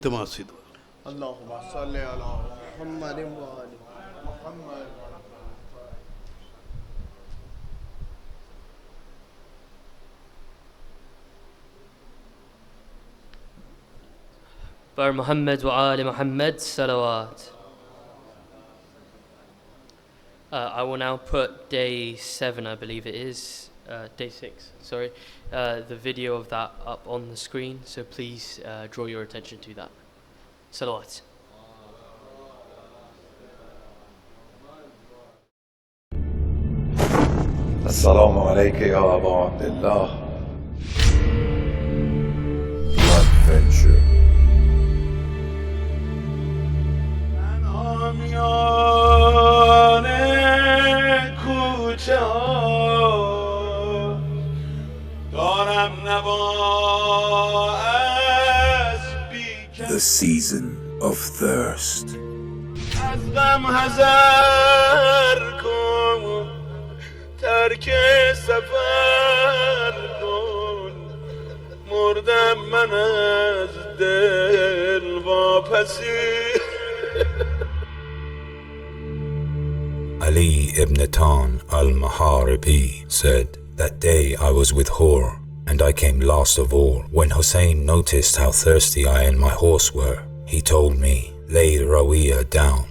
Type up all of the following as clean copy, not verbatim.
تماسي دعا. اللهم صل على محمد وآل محمد. Bar Muhammad wa Ali Muhammad, salawat. I will now put day 7, I believe it is, day 6, sorry, the video of that up on the screen, so please draw your attention to that. Salawat. السلام عليك يا أبا عبد الله. Blood venture. من آمیان کوچه دارم نوا از بیکن. The season of thirst. از غم حذر کن، ترک سفر کن، مردم من از دل واپسی. Ali ibn Tan al-Maharibi said, "That day I was with Hur, and I came last of all. When Hussein noticed how thirsty I and my horse were, he told me, 'Lay Rawiya down.'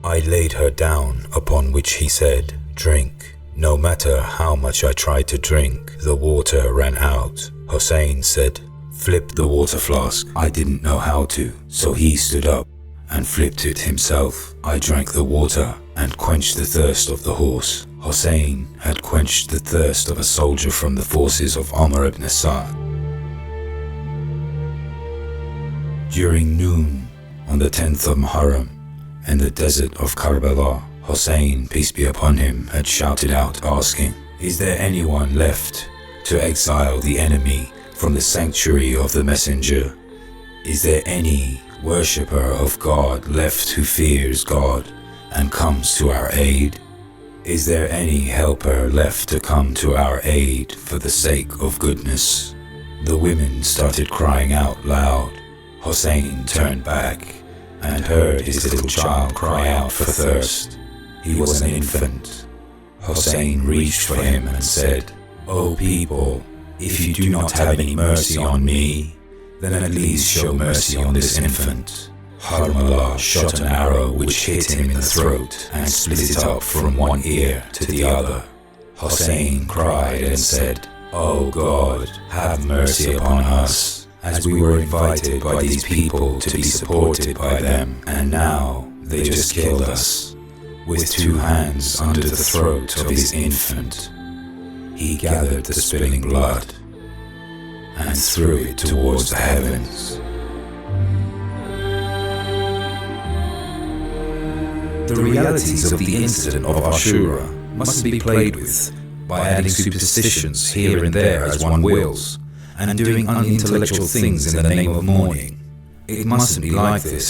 I laid her down, upon which he said, 'Drink.' No matter how much I tried to drink, the water ran out. Hussein said, 'Flip the water flask.' I didn't know how to, so he stood up and flipped it himself. I drank the water and quenched the thirst of the horse. Hussein had quenched the thirst of a soldier from the forces of Amr ibn Sa'd. During noon, on the 10th of Muharram, in the desert of Karbala, Hussein, peace be upon him, had shouted out asking, "Is there anyone left to exile the enemy from the sanctuary of the Messenger? Is there any worshipper of God left who fears God and comes to our aid? Is there any helper left to come to our aid for the sake of goodness?" The women started crying out loud. Hussein turned back and heard his little child cry out for thirst. He was an infant. Hussein reached for him and said, "O people, if you do not have any mercy on me, then at least show mercy on this infant." Harmallah shot an arrow which hit him in the throat and split it up from one ear to the other. Hussein cried and said, "O God, have mercy upon us, as we were invited by these people to be supported by them, and now they just killed us." With 2 hands under the throat of his infant, he gathered the spilling blood and threw it towards the heavens. The realities of the incident of Ashura mustn't be played with by adding superstitions here and there as one wills, and doing unintellectual things in the name of mourning. It mustn't be like this.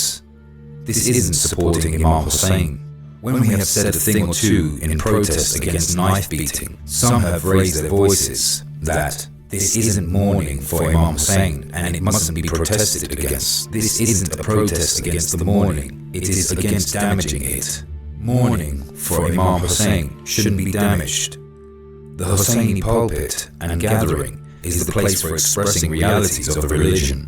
This isn't supporting Imam Hussein. When we have said a thing or two in protest against knife beating, some have raised their voices that this isn't mourning for Imam Hussein and it mustn't be protested against. This isn't a protest against the mourning, it is against damaging it. Mourning for Imam Hussein shouldn't be damaged. The Husseini pulpit and gathering is the place for expressing realities of the religion,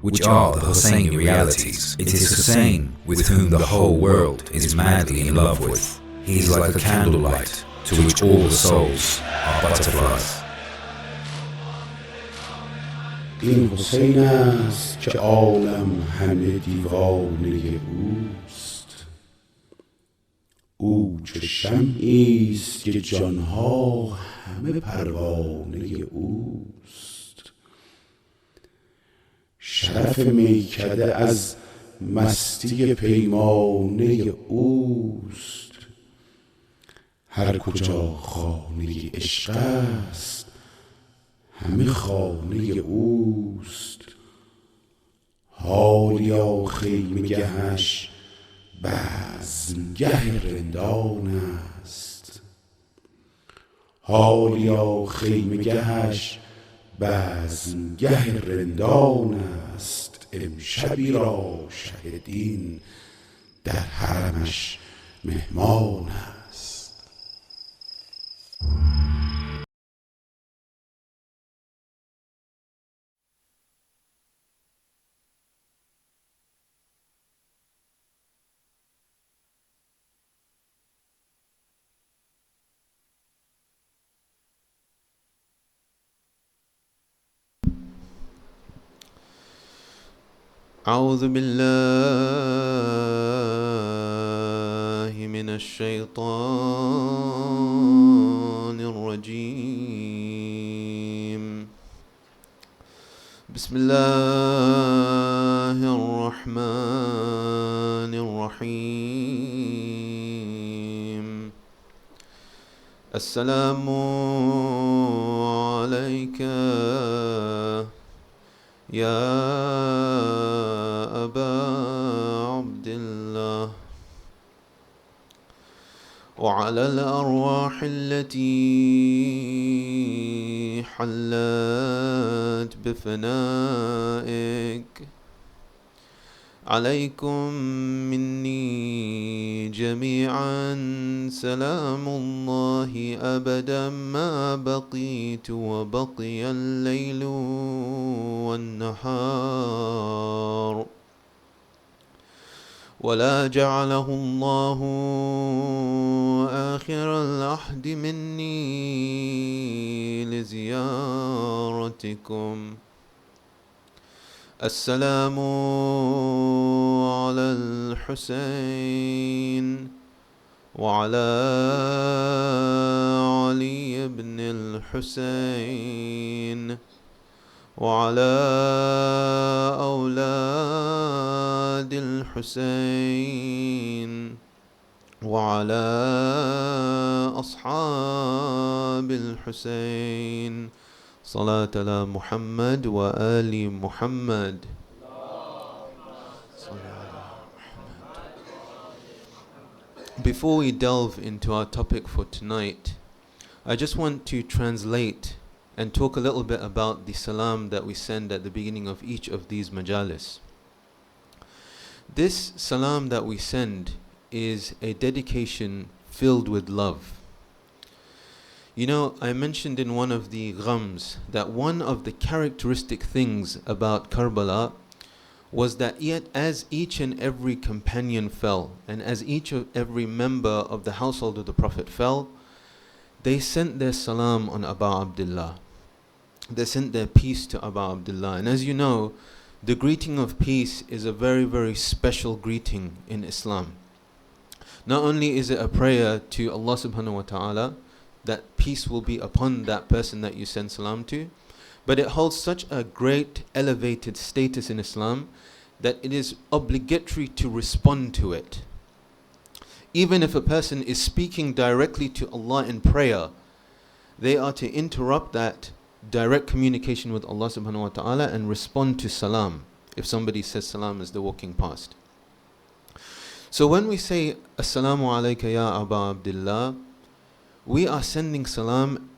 which are the Husseini realities. It is Hussein with whom the whole world is madly in love with. He is like a candlelight to which all the souls are butterflies. این حسین است که عالم همه دیوانه اوست. او چه شمعی است که جانها همه پروانه اوست. شرف میکده از مستی پیمانه اوست. هر کجا خانه عشق است همه خانه اوست. حالیا خیمگهش بزمگه رندان است. حالیا خیمگهش بزمگه رندان است. امشبی را شهدین در حرمش مهمان است. أعوذ بالله من الشيطان الرجيم. بسم الله الرحمن الرحيم. السلام عليك يا أبا عبد الله وعلى الأرواح التي حلت بفنائك. عليكم مني جميعا سلام الله أبدا ما بقيت وبقي الليل والنهار، ولا جعله الله آخر العهد مني لزيارتكم. السلام على الحسين وعلى علي بن الحسين وعلى أولاد الحسين وعلى أصحاب الحسين. صلاة على محمد وآل محمد. Before we delve into our topic for tonight, I just want to translate and talk a little bit about the salam that we send at the beginning of each of these majalis. This salam that we send is a dedication filled with love. You know, I mentioned in one of the ghams that one of the characteristic things about Karbala was that yet as each and every companion fell, and as each and every member of the household of the Prophet fell, they sent their salam on Abu Abdullah. They sent their peace to Abu Abdullah. And as you know, the greeting of peace is a very, very special greeting in Islam. Not only is it a prayer to Allah subhanahu wa ta'ala, that peace will be upon that person that you send salam to, but it holds such a great elevated status in Islam that it is obligatory to respond to it. Even if a person is speaking directly to Allah in prayer, they are to interrupt that direct communication with Allah subhanahu wa ta'ala and respond to salam if somebody says salam as they're walking past. So when we say Assalamu alayka ya Aba Abdullah, we are sending salam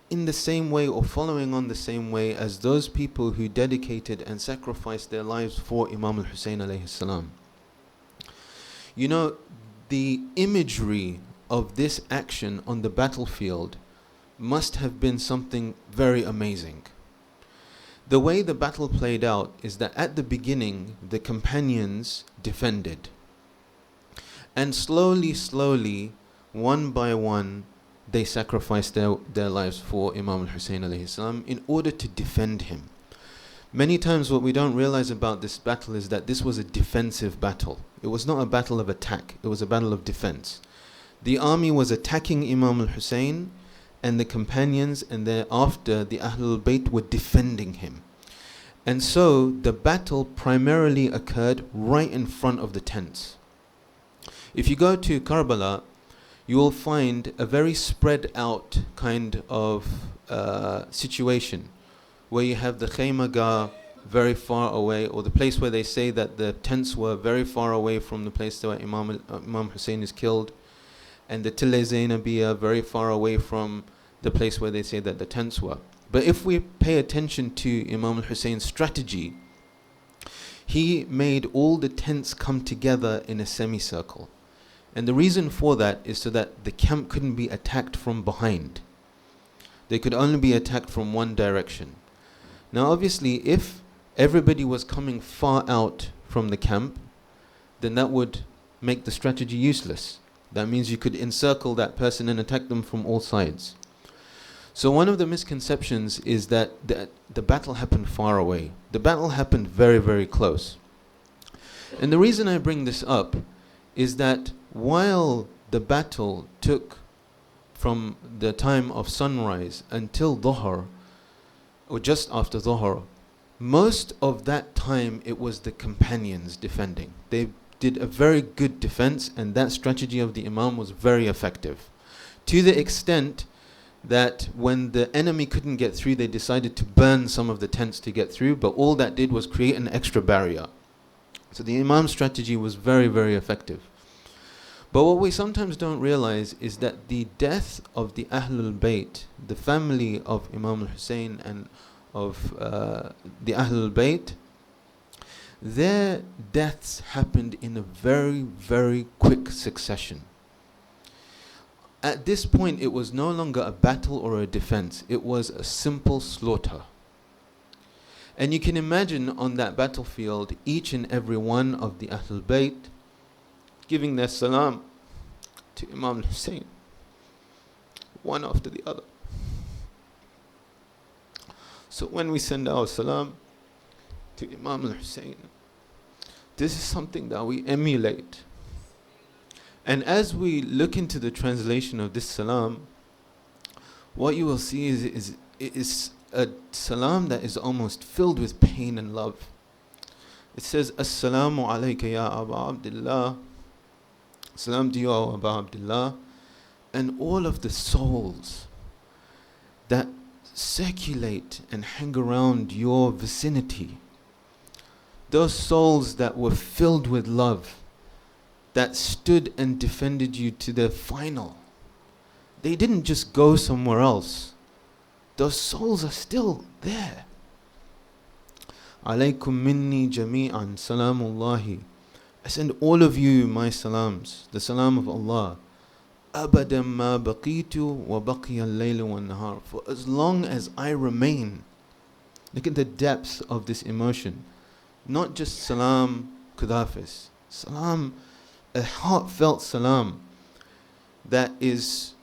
in the same way or following on the same way as those people who dedicated and sacrificed their lives for Imam al-Hussein alayhi salam. You know, the imagery of this action on the battlefield must have been something very amazing. The way the battle played out is that at the beginning, the companions defended. And slowly, one by one, they sacrificed their lives for Imam al-Hussein alayhi salam in order to defend him. Many times what we don't realize about this battle is that this was a defensive battle. It was not a battle of attack, it was a battle of defense. The army was attacking Imam al-Hussein, and the companions and thereafter the Ahlul Bayt were defending him. And so the battle primarily occurred right in front of the tents. If you go to Karbala, you will find a very spread out kind of situation where you have the Khaymaga very far away, or the place where they say that the tents were very far away from the place where Imam Hussein is killed, and the Tille Zainabiyya very far away from the place where they say that the tents were. But if we pay attention to Imam al-Hussein's strategy, he made all the tents come together in a semicircle. And the reason for that is so that the camp couldn't be attacked from behind. They could only be attacked from one direction. Now obviously, if everybody was coming far out from the camp, then that would make the strategy useless. That means you could encircle that person and attack them from all sides. So one of the misconceptions is that the battle happened far away. The battle happened very, very close. And the reason I bring this up is that while the battle took from the time of sunrise until Dhuhr, or just after Dhuhr, most of that time it was the companions defending. They did a very good defense, and that strategy of the Imam was very effective. To the extent that when the enemy couldn't get through, they decided to burn some of the tents to get through, but all that did was create an extra barrier. So the Imam's strategy was very, very effective. But what we sometimes don't realize is that the death of the Ahlul Bayt, the family of Imam al-Hussein and of the Ahlul Bayt, their deaths happened in a very, very quick succession. At this point, it was no longer a battle or a defense. It was a simple slaughter. And you can imagine on that battlefield, each and every one of the Ahlul Bayt giving their salam to Imam al-Hussein, one after the other. So when we send our salam to Imam al-Hussein, this is something that we emulate. And as we look into the translation of this salam, what you will see is a salam that is almost filled with pain and love. It says, Assalamu alayka ya Aba Abdullah. Salam to you, O Aba Abdullah. And all of the souls that circulate and hang around your vicinity, those souls that were filled with love, that stood and defended you to the final. They didn't just go somewhere else. Those souls are still there. Alaykum minni jami'an salamullahi. I send all of you my salams, the salam of Allah. Abadan ma baqitu wa baqiya al-layl wa an-nahar. For as long as I remain. Look at the depths of this emotion. Not just salam kudafis. Salam, a heartfelt salam that is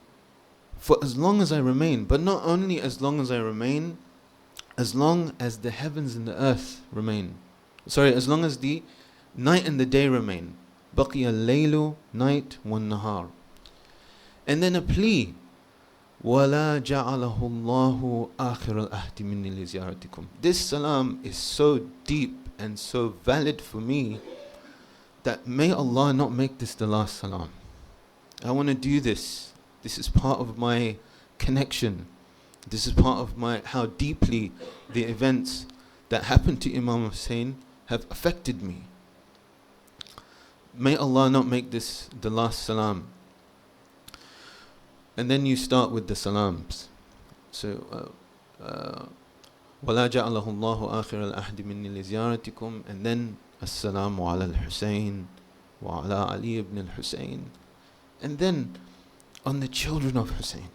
for as long as I remain. But not only as long as I remain, as long as the heavens and the earth remain. Sorry, as long as the night and the day remain. Baqiya al-laylu, night wa nahar. And then a plea. وَلَا جَعَلَهُ اللَّهُ آخِرَ الْأَهْدِ مِنِّي لِزِيَارَتِكُمْ. This salam is so deep and so valid for me that may Allah not make this the last salam. I want to do this. This is part of my connection. This is part of my how deeply the events that happened to Imam Hussein have affected me. May Allah not make this the last salam. And then you start with the salams. So, وَلَا جَعَلَهُ اللَّهُ آخِرَ الْأَحْدِ مِنِّي لِزِيَارَتِكُمْ. And then السلام على الحسين وعلى علي ibn al-Hussein. And then on the children of Hussein,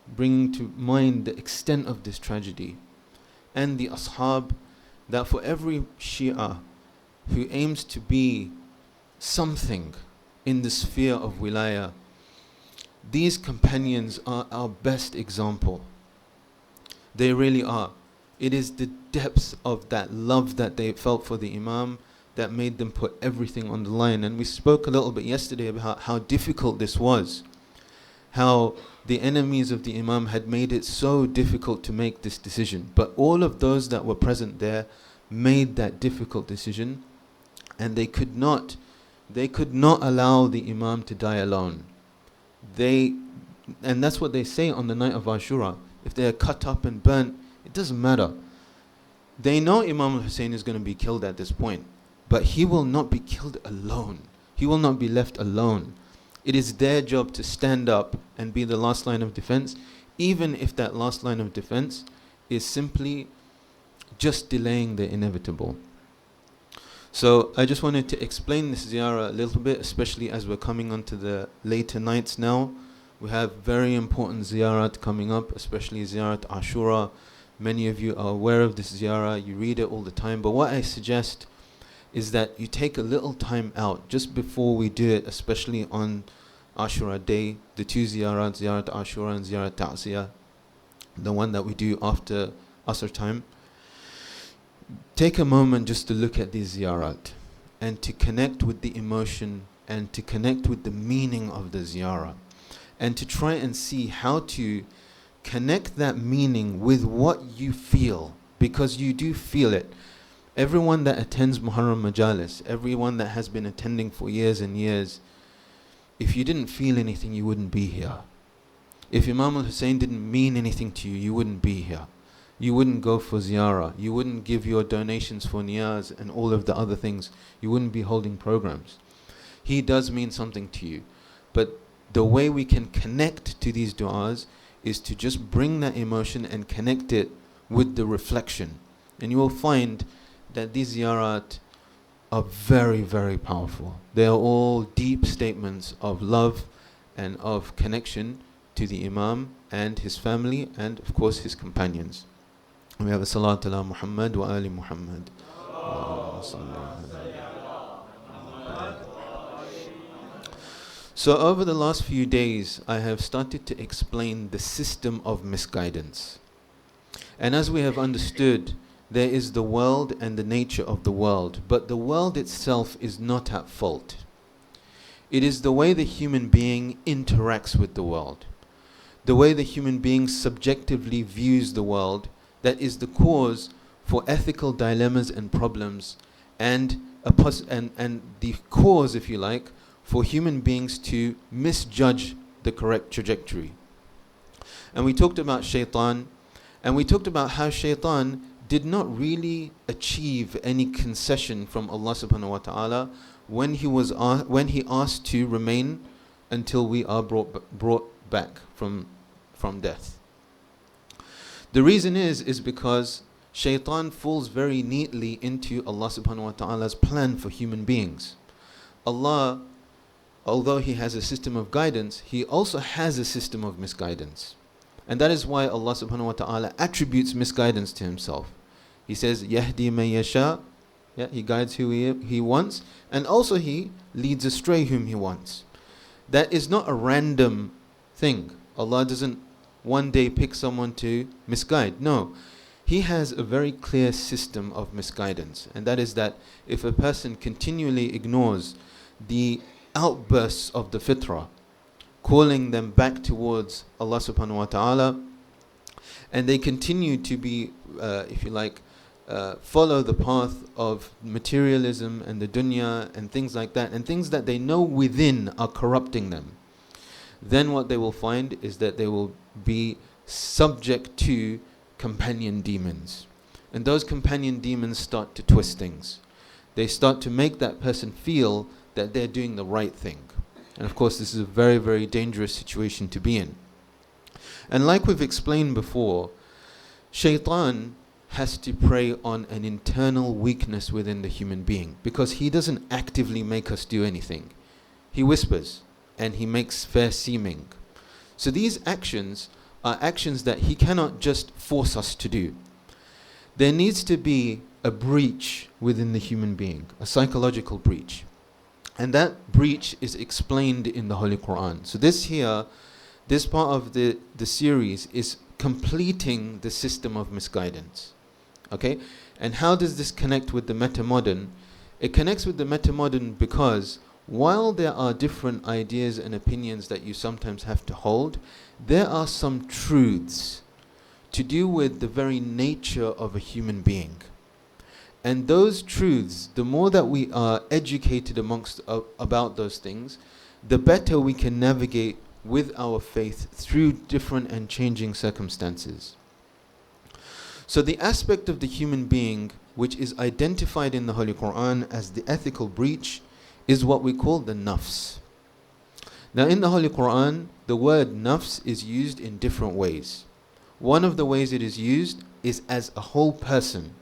bringing to mind the extent of this tragedy, and the ashab, that for every Shia who aims to be something in the sphere of wilayah, these companions are our best example. They really are. It is the depths of that love that they felt for the Imam that made them put everything on the line. And we spoke a little bit yesterday about how difficult this was. How the enemies of the Imam had made it so difficult to make this decision. But all of those that were present there made that difficult decision, and they could not allow the Imam to die alone. And that's what they say on the night of Ashura. If they are cut up and burnt, it doesn't matter. They know Imam al-Hussein is going to be killed at this point, but he will not be killed alone. He will not be left alone. It is their job to stand up and be the last line of defense, even if that last line of defense is simply just delaying the inevitable. So I just wanted to explain this ziyarah a little bit, especially as we're coming onto the later nights now. We have very important ziyarat coming up, especially ziyarat Ashura. Many of you are aware of this ziyarah, you read it all the time, but what I suggest is that you take a little time out just before we do it, especially on Ashura day, the two ziyarat, ziyarat Ashura and ziyarat Ta'ziyah, the one that we do after Asr time. Take a moment just to look at these ziyarat and to connect with the emotion and to connect with the meaning of the ziyarah and to try and see how to connect that meaning with what you feel, because you do feel it. Everyone that attends Muharram Majalis, everyone that has been attending for years and years, if you didn't feel anything, you wouldn't be here. If Imam al-Hussein didn't mean anything to you, you wouldn't be here. You wouldn't go for ziyarah. You wouldn't give your donations for niyaz and all of the other things. You wouldn't be holding programs. He does mean something to you. But the way we can connect to these du'as is to just bring that emotion and connect it with the reflection. And you will find that these ziyarat are very, very powerful. They are all deep statements of love and of connection to the Imam and his family and of course his companions. We have a salat ala Muhammad wa ali Muhammad. So over the last few days, I have started to explain the system of misguidance. And as we have understood, there is the world and the nature of the world, but the world itself is not at fault. It is the way the human being interacts with the world, the way the human being subjectively views the world, that is the cause for ethical dilemmas and problems, and the cause, if you like, for human beings to misjudge the correct trajectory. And we talked about shaitan, and we talked about how shaitan did not really achieve any concession from Allah subhanahu wa ta'ala when he asked to remain until we are brought back from death. The reason is because shaitan falls very neatly into Allah subhanahu wa ta'ala's plan for human beings. Allah, although He has a system of guidance, He also has a system of misguidance. And that is why Allah subhanahu wa ta'ala attributes misguidance to Himself. He says, Yahdi man yasha, He guides who He wants, and also He leads astray whom He wants. That is not a random thing. Allah doesn't one day pick someone to misguide. No. He has a very clear system of misguidance, and that is that if a person continually ignores the outbursts of the fitrah, calling them back towards Allah subhanahu wa ta'ala, and they continue to be, if you like, follow the path of materialism and the dunya and things like that, and things that they know within are corrupting them, then what they will find is that they will be subject to companion demons. And those companion demons start to twist things. They start to make that person feel that they're doing the right thing. And of course, this is a very, very dangerous situation to be in. And like we've explained before, shaitan has to prey on an internal weakness within the human being, because he doesn't actively make us do anything. He whispers and he makes fair seeming. So these actions are actions that he cannot just force us to do. There needs to be a breach within the human being, a psychological breach. And that breach is explained in the Holy Quran. So this part of the series is completing the system of misguidance. Okay? And how does this connect with the meta-modern? It connects with the meta-modern because while there are different ideas and opinions that you sometimes have to hold, there are some truths to do with the very nature of a human being. And those truths, the more that we are educated about those things, the better we can navigate with our faith through different and changing circumstances. So the aspect of the human being which is identified in the Holy Quran as the ethical breach is what we call the nafs. Now in the Holy Quran, the word nafs is used in different ways. One of the ways it is used is as a whole person.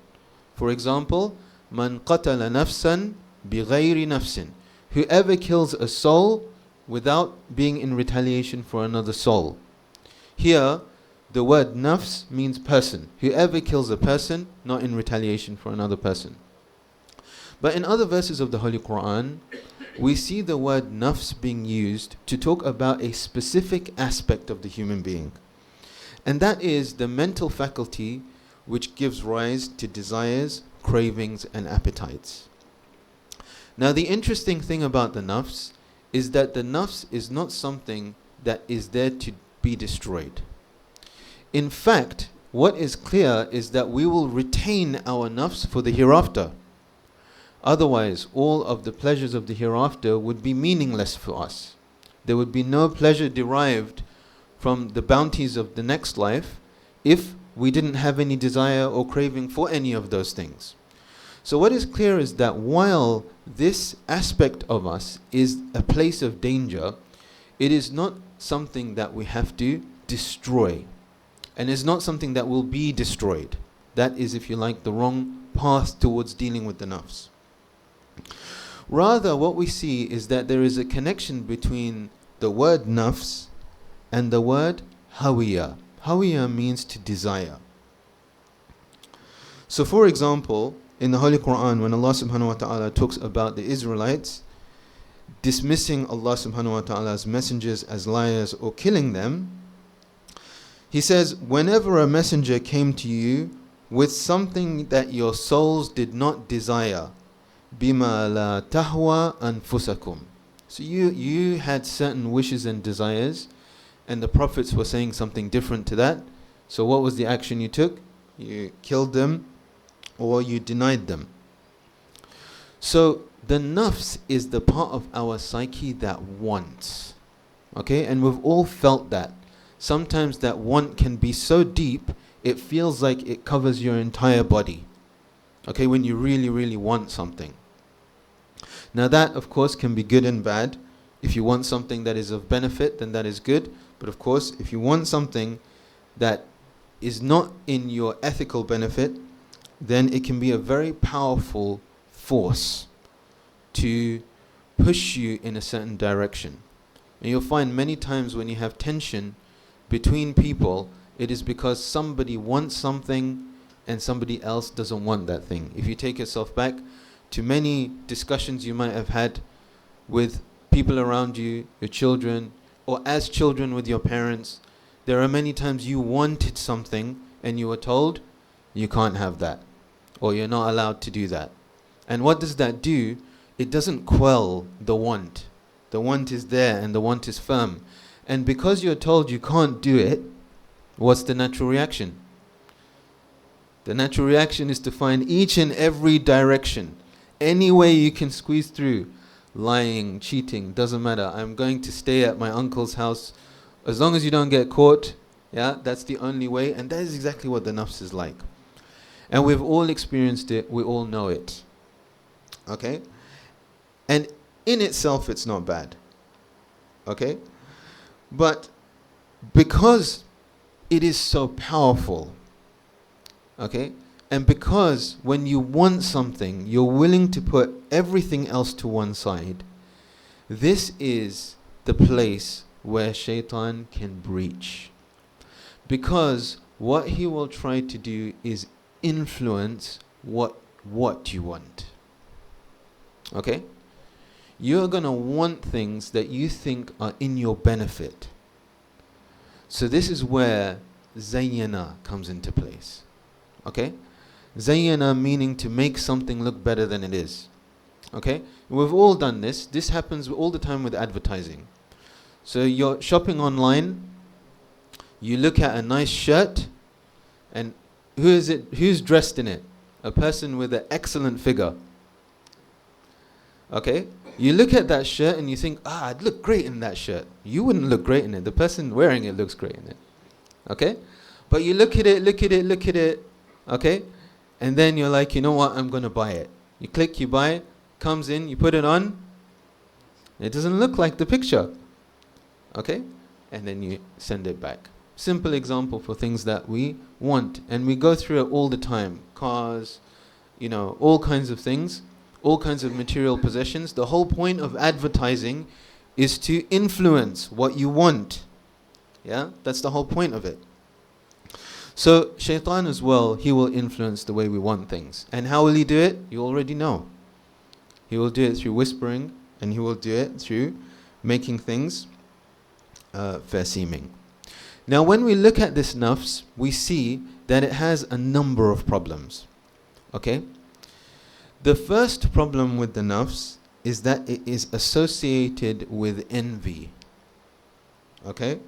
For example, Man qatala nafsan bighayri nafsin. Whoever kills a soul without being in retaliation for another soul. Here, the word nafs means person. Whoever kills a person, not in retaliation for another person. But in other verses of the Holy Quran, we see the word nafs being used to talk about a specific aspect of the human being. And that is the mental faculty which gives rise to desires, cravings, and appetites. Now, the interesting thing about the nafs is that the nafs is not something that is there to be destroyed. In fact, what is clear is that we will retain our nafs for the hereafter. Otherwise, all of the pleasures of the hereafter would be meaningless for us. There would be no pleasure derived from the bounties of the next life if we didn't have any desire or craving for any of those things. So what is clear is that while this aspect of us is a place of danger, it is not something that we have to destroy. And it's not something that will be destroyed. That is, if you like, the wrong path towards dealing with the nafs. Rather, what we see is that there is a connection between the word nafs and the word hawiya. Hawiya means to desire. So for example, in the Holy Quran, when Allah subhanahu wa ta'ala talks about the Israelites dismissing Allah subhanahu wa ta'ala's messengers as liars or killing them, He says, whenever a messenger came to you with something that your souls did not desire, bima la tahwa anfusakum. So you had certain wishes and desires, and the prophets were saying something different to that. So what was the action you took? You killed them, or you denied them. So the nafs is the part of our psyche that wants. Okay, and we've all felt that. Sometimes that want can be so deep, it feels like it covers your entire body. Okay, when you really, really want something. Now that, of course, can be good and bad. If you want something that is of benefit, then that is good. But of course, if you want something that is not in your ethical benefit, then it can be a very powerful force to push you in a certain direction. And you'll find many times when you have tension between people, it is because somebody wants something and somebody else doesn't want that thing. If you take yourself back to many discussions you might have had with people around you, your children, or as children with your parents, there are many times you wanted something and you were told, you can't have that, or you're not allowed to do that. And what does that do? It doesn't quell the want. The want is there and the want is firm. And because you're told you can't do it, what's the natural reaction? The natural reaction is to find each and every direction, any way you can squeeze through. Lying, cheating, doesn't matter. I'm going to stay at my uncle's house. As long as you don't get caught, yeah, that's the only way. And that is exactly what the nafs is like. And we've all experienced it. We all know it. Okay? And in itself, it's not bad. Okay? But because it is so powerful, okay, and because when you want something, you're willing to put everything else to one side, this is the place where shaitan can breach. Because what he will try to do is influence what you want. Okay? You're going to want things that you think are in your benefit. So this is where zayyana comes into place. Okay? Zayyana meaning to make something look better than it is. Okay? We've all done this. This happens all the time with advertising. So you're shopping online, you look at a nice shirt, and who is it? Who's dressed in it? A person with an excellent figure. Okay? You look at that shirt and you think, I'd look great in that shirt. You wouldn't look great in it. The person wearing it looks great in it. Okay? But you look at it, okay? And then you're like, you know what? I'm going to buy it. You click, you buy it, comes in, you put it on. It doesn't look like the picture. Okay? And then you send it back. Simple example for things that we want. And we go through it all the time. Cars, all kinds of things, all kinds of material possessions. The whole point of advertising is to influence what you want. Yeah, that's the whole point of it. So shaitan as well, he will influence the way we want things. And how will he do it? You already know. He will do it through whispering, and he will do it through making things fair seeming. Now when we look at this nafs, we see that it has a number of problems. Okay? The first problem with the nafs is that it is associated with envy. Okay?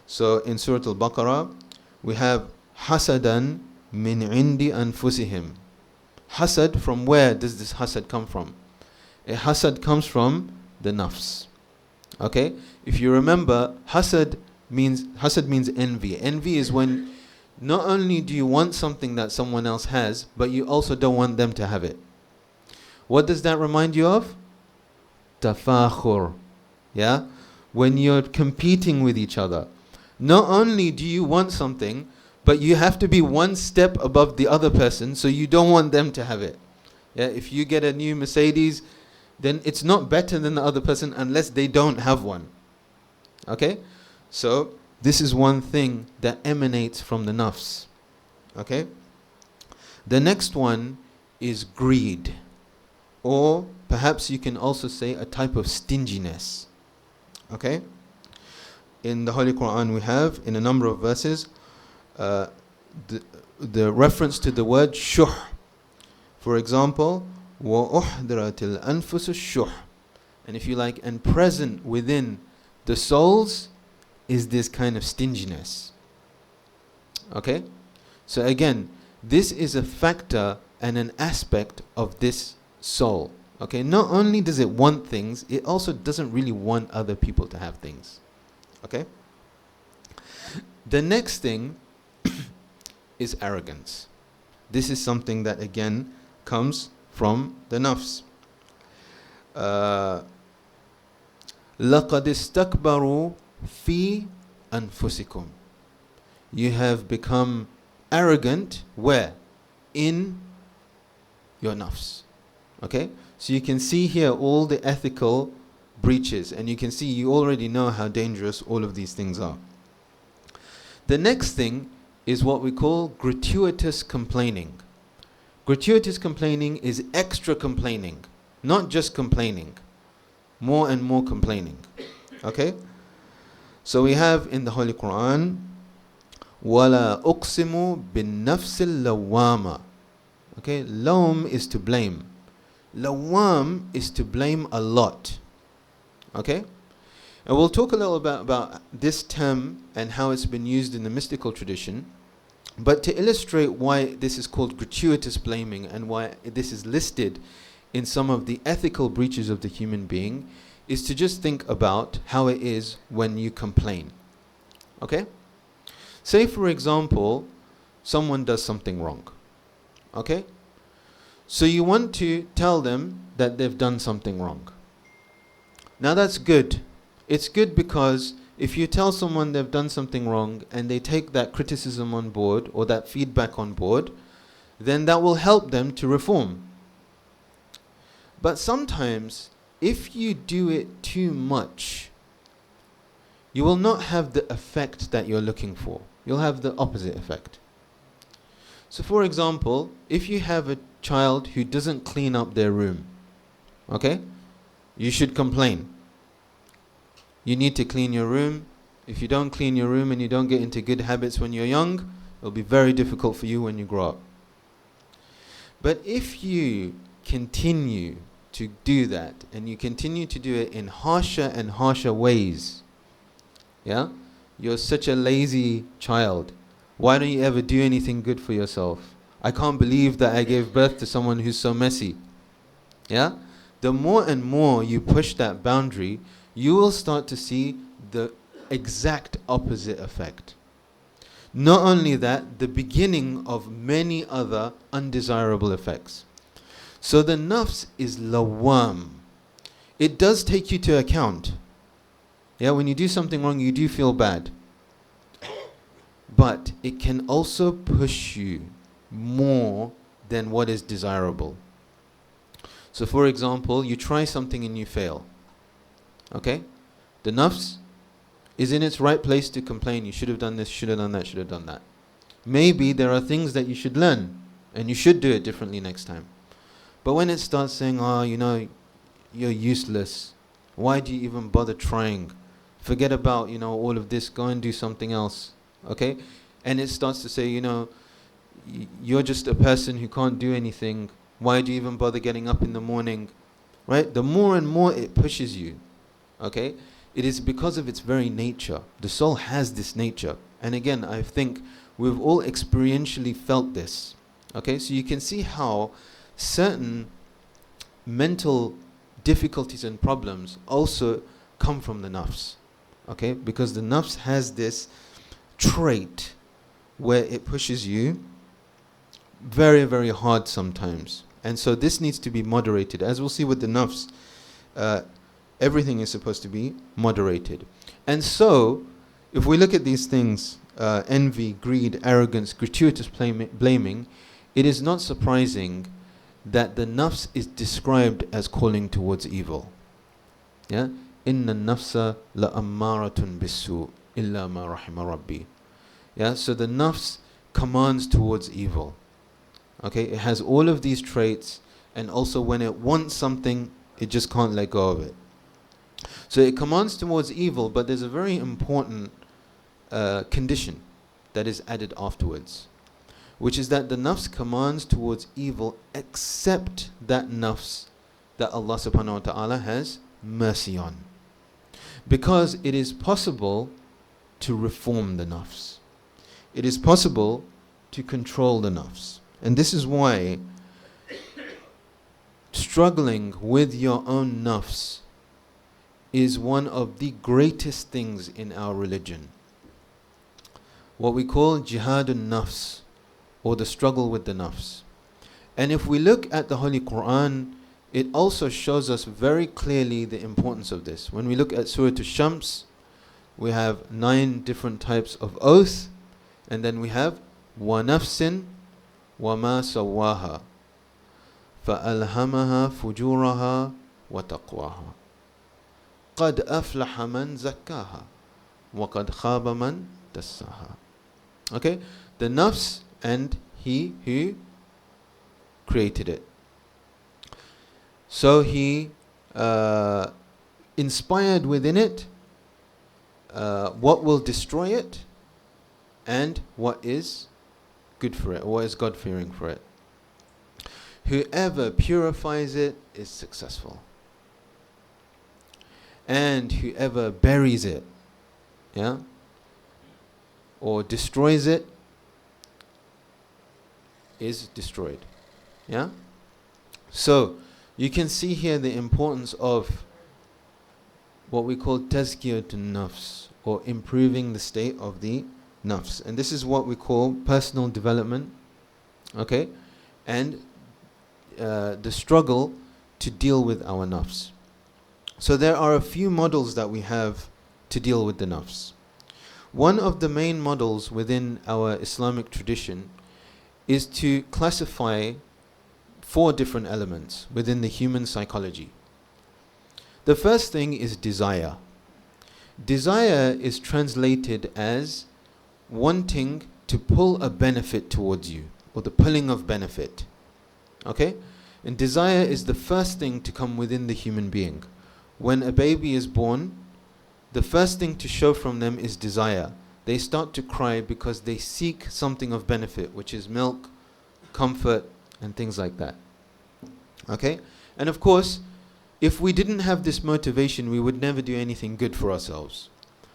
So in Surah Al-Baqarah, we have hasadan min indi anfusihim. Hasad, from where does this hasad come from? A hasad comes from the nafs. Okay? If you remember, hasad means envy. Envy is when not only do you want something that someone else has, but you also don't want them to have it. What does that remind you of? Tafakhur. Yeah? When you're competing with each other. Not only do you want something, but you have to be one step above the other person, so you don't want them to have it. Yeah? If you get a new Mercedes, then it's not better than the other person unless they don't have one. Okay? So this is one thing that emanates from the nafs. Okay? The next one is greed. Or perhaps you can also say a type of stinginess. Okay? In the Holy Quran we have, in a number of verses, the reference to the word shuh. For example, وَأُحْضِرَتِ الْأَنفُسُ الشُّحْ. And if you like, and present within the souls is this kind of stinginess. Okay? So again, this is a factor and an aspect of this soul. Okay? Not only does it want things, it also doesn't really want other people to have things. Okay? The next thing is arrogance. This is something that again comes from the nafs. لَقَدْ اسْتَكْبَرُوا فِي أَنفُسِكُمْ. You have become arrogant where? In your nafs. Okay? So you can see here all the ethical breaches, and you can see, you already know how dangerous all of these things are. The next thing is what we call gratuitous complaining. Gratuitous complaining is extra complaining, not just complaining, more and more complaining. Okay? So we have in the Holy Quran, وَلَا أُقْسِمُ بِالنَّفْسِ اللَّوَّامَةِ. Okay? Lawm is to blame. Lawam is to blame a lot. Okay? And we'll talk a little bit about this term and how it's been used in the mystical tradition. But to illustrate why this is called gratuitous blaming and why this is listed in some of the ethical breaches of the human being, is to just think about how it is when you complain. Okay? Say for example, someone does something wrong. Okay? So you want to tell them that they've done something wrong. Now that's good. It's good because if you tell someone they've done something wrong and they take that criticism on board or that feedback on board, then that will help them to reform. But sometimes, if you do it too much, you will not have the effect that you're looking for. You'll have the opposite effect. So for example, if you have a child who doesn't clean up their room, okay, you should complain. You need to clean your room. If you don't clean your room and you don't get into good habits when you're young, it'll be very difficult for you when you grow up. But if you continue to do that, and you continue to do it in harsher and harsher ways, yeah, you're such a lazy child. Why don't you ever do anything good for yourself? I can't believe that I gave birth to someone who's so messy. Yeah? The more and more you push that boundary, you will start to see the exact opposite effect. Not only that, the beginning of many other undesirable effects. So the nafs is lawam. It does take you to account. Yeah, when you do something wrong, you do feel bad. But it can also push you more than what is desirable. So for example, you try something and you fail. Okay? The nafs is in its right place to complain. You should have done this, should have done that, should have done that. Maybe there are things that you should learn and you should do it differently next time. But when it starts saying, oh, you know, you're useless, why do you even bother trying? Forget about, you know, all of this, go and do something else. Okay? And it starts to say, you know, you're just a person who can't do anything. Why do you even bother getting up in the morning? Right? The more and more it pushes you. Okay? It is because of its very nature. The soul has this nature. And again, I think we've all experientially felt this. Okay? So you can see how certain mental difficulties and problems also come from the nafs. Okay? Because the nafs has this trait where it pushes you very, very hard sometimes. And so this needs to be moderated. As we'll see with the nafs, everything is supposed to be moderated. And so, if we look at these things, envy, greed, arrogance, gratuitous blaming, it is not surprising that the nafs is described as calling towards evil. Yeah? Inna nafsa la ammaratun bisu illa ma rahima rabbi. Yeah? So the nafs commands towards evil. Okay? It has all of these traits, and also when it wants something, it just can't let go of it. So it commands towards evil, but there's a very important condition that is added afterwards, which is that the nafs commands towards evil except that nafs that Allah subhanahu wa ta'ala has mercy on. Because it is possible to reform the nafs. It is possible to control the nafs. And this is why struggling with your own nafs is one of the greatest things in our religion. What we call jihadun nafs, or the struggle with the nafs. And if we look at the Holy Quran, it also shows us very clearly the importance of this. When we look at Surah Ash-Shams, we have 9 different types of oath, and then we have وَنَفْسٍ وَمَا سَوَّاهَا فَأَلْهَمَهَا فُجُورَهَا وَتَقْوَاهَا قَدْ أَفْلَحَ مَنْ زَكَّاهَا وَقَدْ خَابَ مَنْ دَسَّاهَا. Okay? The nafs and he who created it. So he inspired within it what will destroy it and what is good for it, what is God-fearing for it. Whoever purifies it is successful. And whoever buries it, yeah, or destroys it, is destroyed. Yeah? So, you can see here the importance of what we call tazkiyatun nafs, or improving the state of the nafs. And this is what we call personal development, okay? And the struggle to deal with our nafs. So there are a few models that we have to deal with the nafs. One of the main models within our Islamic tradition is to classify 4 different elements within the human psychology. The first thing is desire. Desire is translated as wanting to pull a benefit towards you, or the pulling of benefit. Okay? And desire is the first thing to come within the human being. When a baby is born, the first thing to show from them is desire. They start to cry because they seek something of benefit, which is milk, comfort, and things like that. Okay? And of course, if we didn't have this motivation, we would never do anything good for ourselves.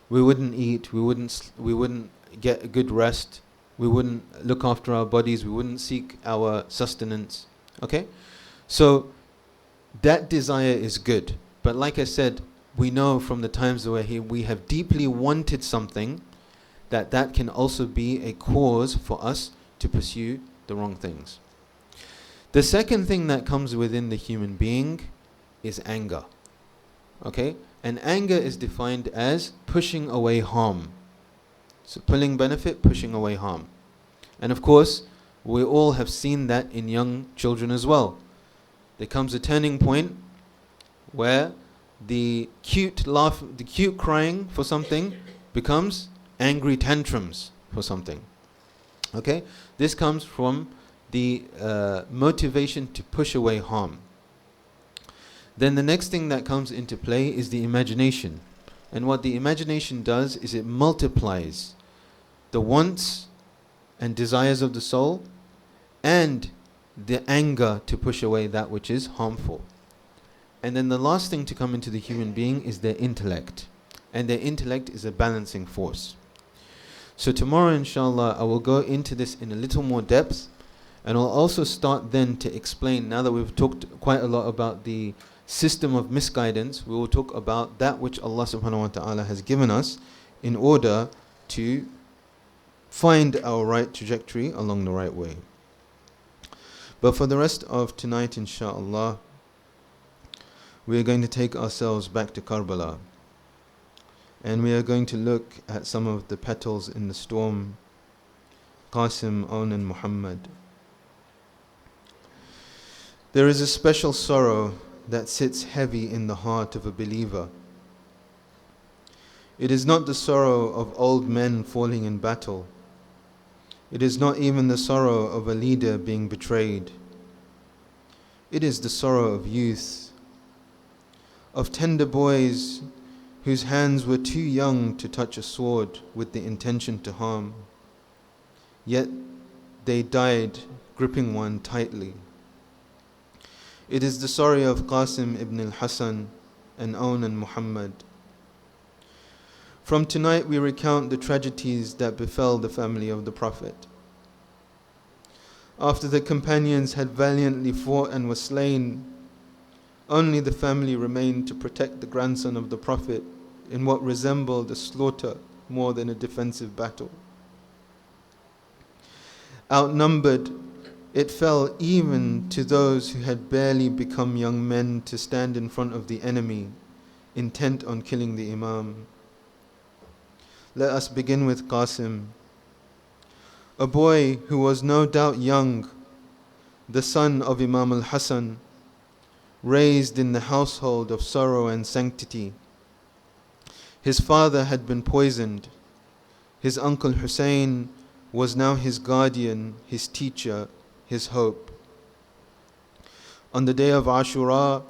We wouldn't eat, we wouldn't get a good rest, we wouldn't look after our bodies, we wouldn't seek our sustenance. Okay? So, that desire is good. But like I said, we know from the times where we have deeply wanted something, that can also be a cause for us to pursue the wrong things. The second thing that comes within the human being is anger. Okay? And anger is defined as pushing away harm. So pulling benefit, pushing away harm. And of course, We all have seen that in young children as well. There comes a turning point where the cute crying for something becomes angry tantrums for something. Okay? This comes from the motivation to push away harm. Then the next thing that comes into play is the imagination. And what the imagination does is it multiplies the wants and desires of the soul and the anger to push away that which is harmful. And then the last thing to come into the human being is their intellect. And their intellect is a balancing force. So tomorrow, inshallah, I will go into this in a little more depth. And I'll also start then to explain, now that we've talked quite a lot about the system of misguidance, we will talk about that which Allah subhanahu wa ta'ala has given us in order to find our right trajectory along the right way. But for the rest of tonight, inshallah, we are going to take ourselves back to Karbala. And we are going to look at some of the petals in the storm, Qasim, Aun and Muhammad. There is a special sorrow that sits heavy in the heart of a believer. It is not the sorrow of old men falling in battle. It is not even the sorrow of a leader being betrayed. It is the sorrow of youth, of tender boys whose hands were too young to touch a sword with the intention to harm. Yet they died gripping one tightly. It is the story of Qasim ibn al-Hasan and Aun and Muhammad. From tonight we recount the tragedies that befell the family of the Prophet. After the companions had valiantly fought and were slain, only the family remained to protect the grandson of the Prophet in what resembled a slaughter more than a defensive battle. Outnumbered, it fell even to those who had barely become young men to stand in front of the enemy, intent on killing the Imam. Let us begin with Qasim, a boy who was no doubt young, the son of Imam al-Hasan, raised in the household of sorrow and sanctity. His father had been poisoned. His uncle Hussein was now his guardian, his teacher, his hope. On the day of Ashura,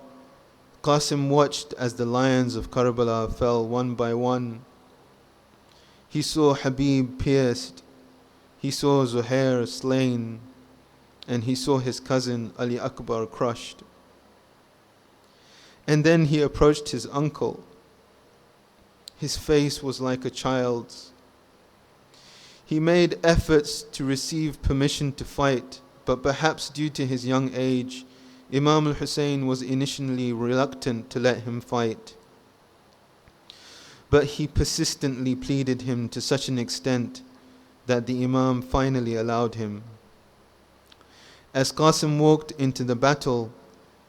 Qasim watched as the lions of Karbala fell one by one. He saw Habib pierced, he saw Zoheir slain, and he saw his cousin Ali Akbar crushed. And then he approached his uncle. His face was like a child's. He made efforts to receive permission to fight, but perhaps due to his young age, Imam al-Hussein was initially reluctant to let him fight. But he persistently pleaded him to such an extent that the Imam finally allowed him. As Qasim walked into the battle,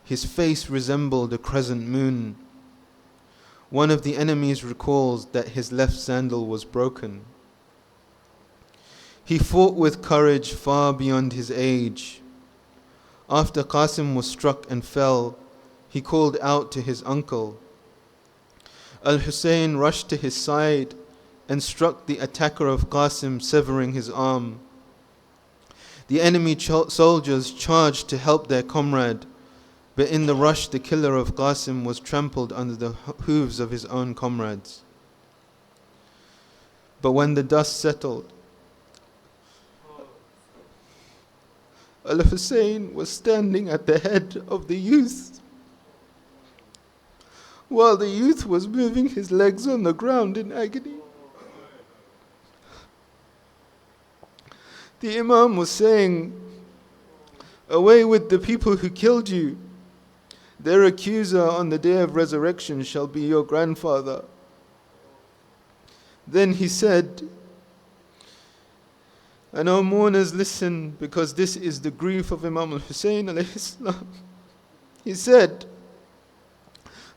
his face resembled a crescent moon. One of the enemies recalls that his left sandal was broken. He fought with courage far beyond his age. After Qasim was struck and fell, he called out to his uncle. Al-Hussein rushed to his side and struck the attacker of Qasim, severing his arm. The enemy soldiers charged to help their comrade, but in the rush the killer of Qasim was trampled under the hooves of his own comrades. But when the dust settled, Al-Hussein was standing at the head of the youth, while the youth was moving his legs on the ground in agony. The Imam was saying, "Away with the people who killed you. Their accuser on the day of resurrection shall be your grandfather." Then he said, "And O mourners, listen, because this is the grief of Imam al-Hussein alayhi salam." He said,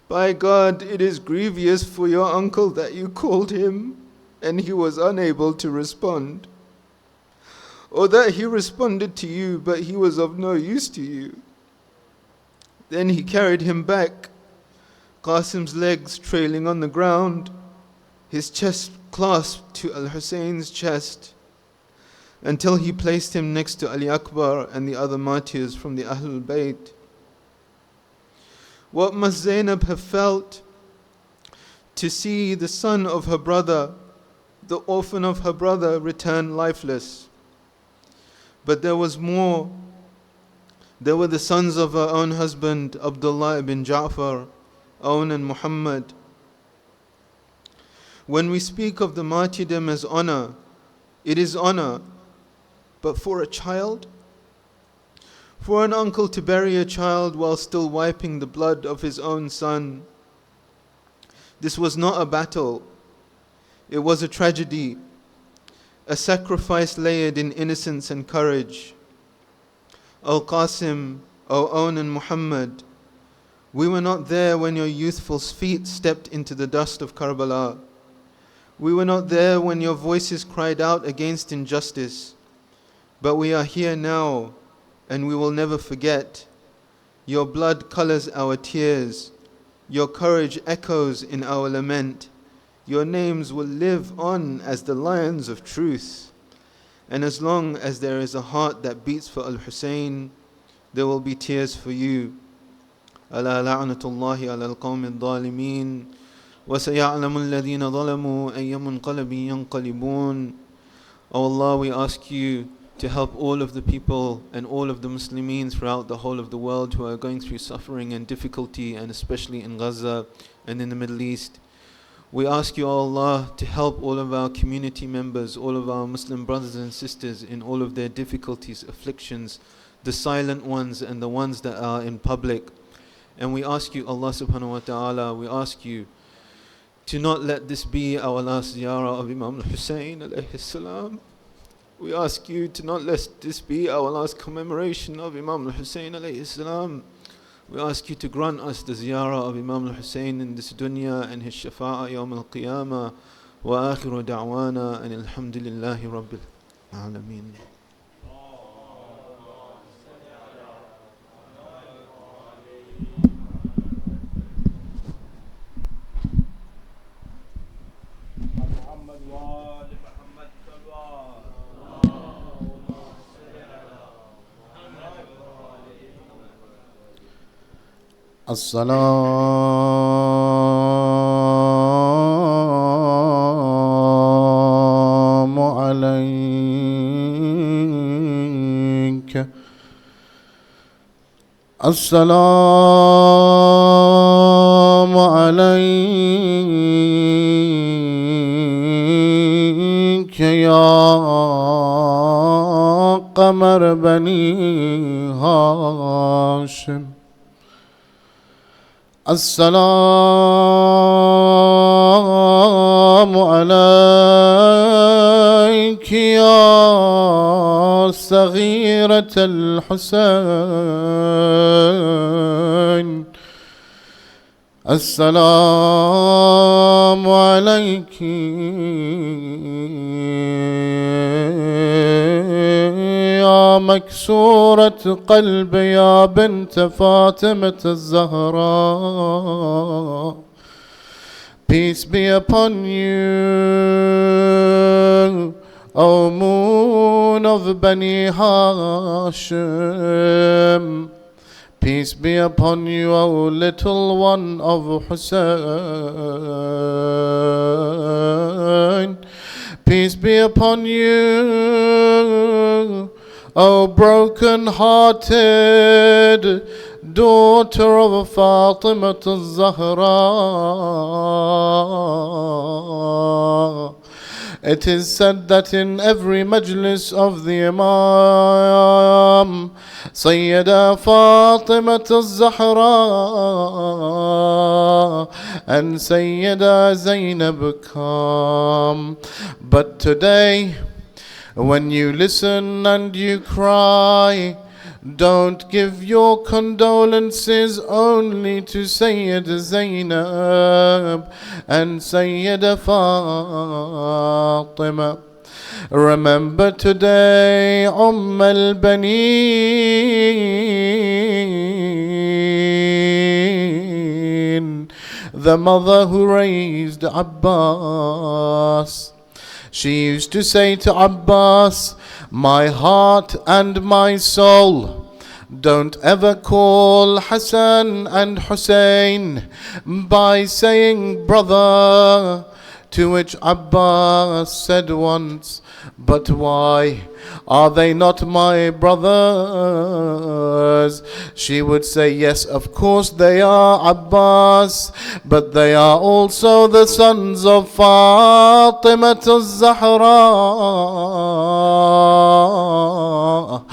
"By God, it is grievous for your uncle that you called him, and he was unable to respond. or that he responded to you, but he was of no use to you. Then he carried him back, Qasim's legs trailing on the ground, his chest clasped to Al-Husayn's chest, until he placed him next to Ali Akbar and the other martyrs from the Ahlul Bayt. What must Zainab have felt to see the son of her brother, the orphan of her brother, return lifeless? But there was more. There were the sons of her own husband, Abdullah ibn Ja'far, Awn and Muhammad. When we speak of the martyrdom as honor, it is honor, but for a child? For an uncle to bury a child while still wiping the blood of his own son. This was not a battle. It was a tragedy, a sacrifice layered in innocence and courage. Al-Qasim, O Awn and Muhammad, we were not there when your youthful feet stepped into the dust of Karbala. We were not there when your voices cried out against injustice. But we are here now, and we will never forget. Your blood colors our tears. Your courage echoes in our lament. Your names will live on as the lions of truth. And as long as there is a heart that beats for Al-Husayn, there will be tears for you. ألا لعنة الله على القوم الظالمين وسيعلم الذين ظلموا أي منقلب ينقلبون. O Allah, we ask you to help all of the people and all of the Muslims throughout the whole of the world who are going through suffering and difficulty, and especially in Gaza and in the Middle East. We ask you, O Allah, to help all of our community members, all of our Muslim brothers and sisters in all of their difficulties, afflictions, the silent ones and the ones that are in public. And we ask you, Allah subhanahu wa ta'ala, we ask you to not let this be our last ziyarah of Imam al-Husayn alayhi salam. We ask you to not let this be our last commemoration of Imam al-Husayn alayhi salam. We ask you to grant us the ziyarah of Imam al-Husayn in this dunya and his shafa'ah yawm al-qiyamah. Wa akhiru da'wana and alhamdulillahi rabbil alameen. السلام عليك السلام عليك يا قمر بني هاشم السلام عليك يا صغيرة الحسين السلام عليك يا مكسورة قلب يا بنت فاطمة الزهراء. Peace be upon you, O moon of Bani Hashim. Peace be upon you, O little one of Hussein. Peace be upon you, O broken-hearted daughter of Fatima al-Zahra. It is said that in every majlis of the Imam, Sayyida Fatima al-Zahra and Sayyida Zainab come. But today, when you listen and you cry, don't give your condolences only to Sayyida Zainab and Sayyida Fatima. Remember today al-Baneen, the mother who raised Abbas. She used to say to Abbas, my heart and my soul, don't ever call Hassan and Hussein by saying brother. To which Abbas said once, but why are they not my brothers? She would say, yes, of course they are, Abbas, but they are also the sons of Fatima az-Zahra.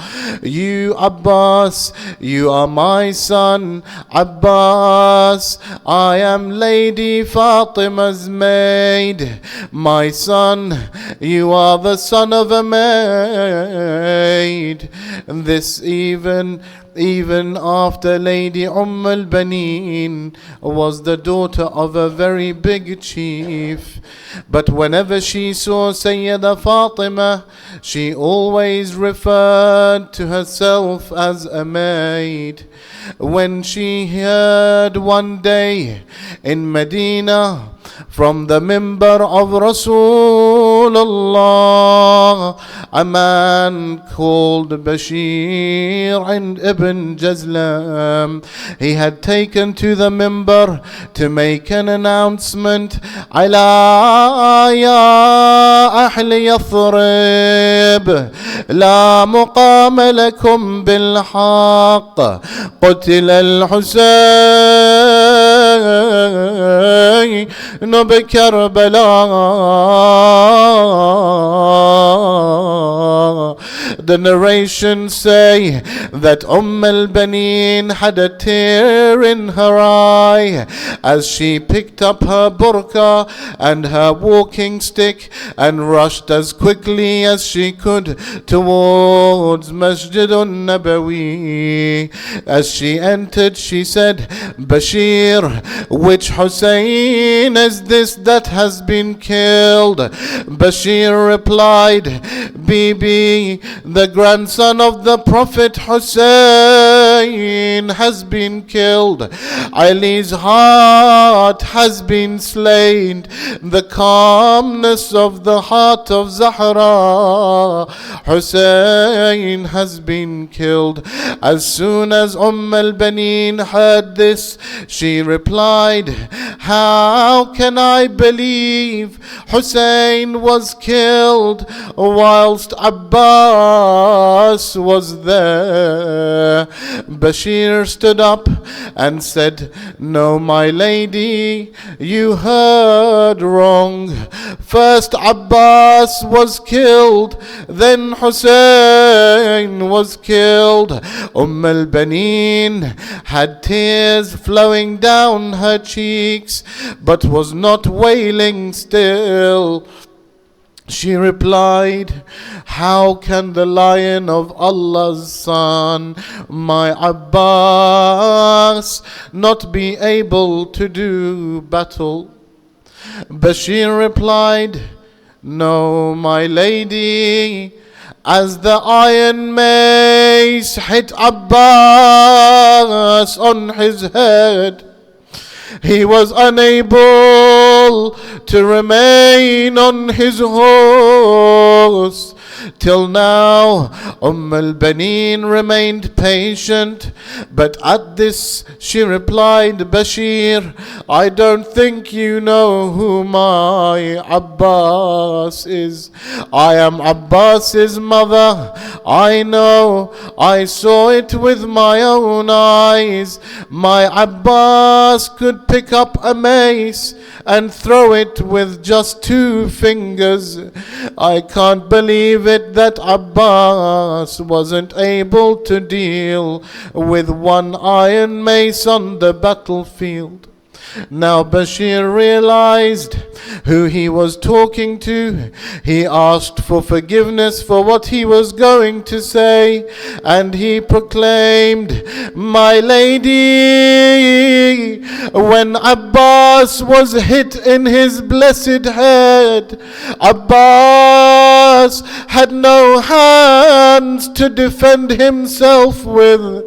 You, Abbas, you are my son, Abbas. I am Lady Fatima's maid. My son, you are the son of a maid. And this even after Lady al-Baneen was the daughter of a very big chief. But whenever she saw Sayyida Fatima, she always referred to herself as a maid. When she heard one day in Medina from the mimbar of Rasulullah, a man called Bashir and Ibn Jazlam, he had taken to the mimbar to make an announcement. Ala ya ahli Yathrib, la muqama lakum bil haqq, قتل الحسين بكربلاء. The narrations say that al-Baneen had a tear in her eye as she picked up her burqa and her walking stick and rushed as quickly as she could towards Masjid al-Nabawi. As she entered, she said, Bashir, which Hussein is this that has been killed? Bashir replied, Bibi, the grandson of the Prophet Hussein has been killed. Ali's heart has been slain. The calmness of the heart of Zahra, Hussein has been killed. As soon as al-Baneen heard this, she replied, how can I believe Hussein was killed whilst Abbas was there? Bashir stood up and said, no, my lady, you heard wrong. First Abbas was killed, then Hussein was killed. Al-Baneen had tears flowing down her cheeks, but was not wailing still. She replied, how can the lion of Allah's son, my Abbas, not be able to do battle? Bashir replied, no, my lady, as the iron mace hit Abbas on his head, he was unable to remain on his horse. Till now, al-Baneen remained patient, but at this she replied, Bashir, I don't think you know who my Abbas is. I am Abbas's mother. I know. I saw it with my own eyes. My Abbas could pick up a mace and throw it with just 2 fingers. I can't believe it that Abbas wasn't able to deal with one iron mace on the battlefield. Now Bashir realized who he was talking to. He asked for forgiveness for what he was going to say, and he proclaimed, "My lady, when Abbas was hit in his blessed head, Abbas had no hands to defend himself with.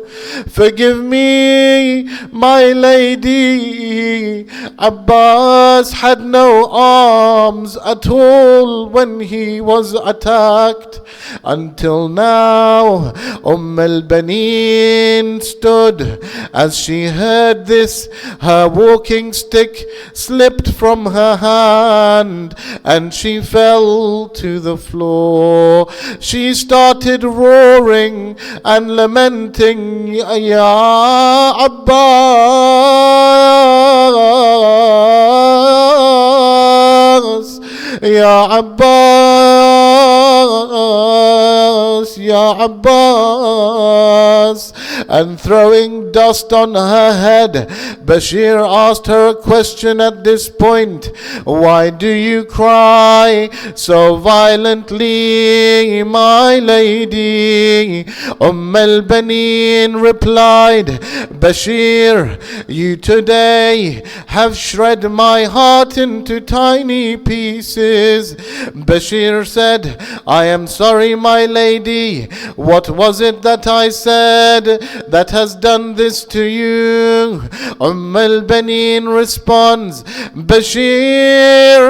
Forgive me, my lady. Abbas had no arms at all when he was attacked. Until now." al-Banin stood. As she heard this, her walking stick slipped from her hand and she fell to the floor. She started roaring and lamenting, "Ya Abbas, Ya Abbas, Ya Abbas," and throwing dust on her head. Bashir asked her a question at this point. "Why do you cry so violently, my lady?" al-Banin replied, "Bashir, you today have shred my heart into tiny pieces." Bashir said, "I am sorry, my lady. What was it that I said that has done this to you?" al-Banin responds, "Bashir,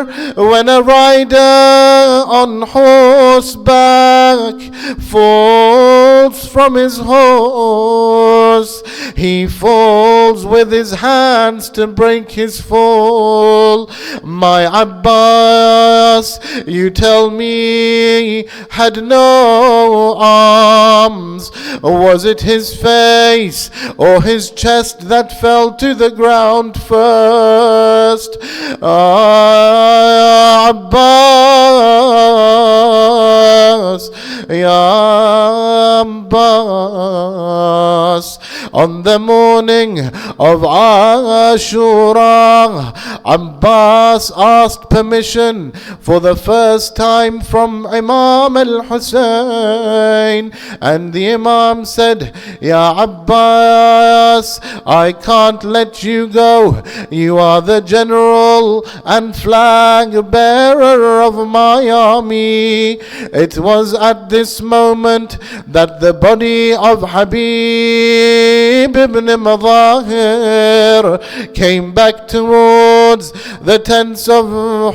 when a rider on horseback falls from his horse, he falls with his hands to break his fall. My Abbas, you tell me, had no arms. Was it his face or his chest that fell to the ground first?" Abbas, Ya Abbas. On the morning of Ashura, Abbas asked permission for the first time from Imam al-Hussein, and the Imam said, "Ya Abbas, I can't let you go. You are the general and flag bearer of my army." It was at this moment that the body of Habib ibn Madahir came back towards the tents of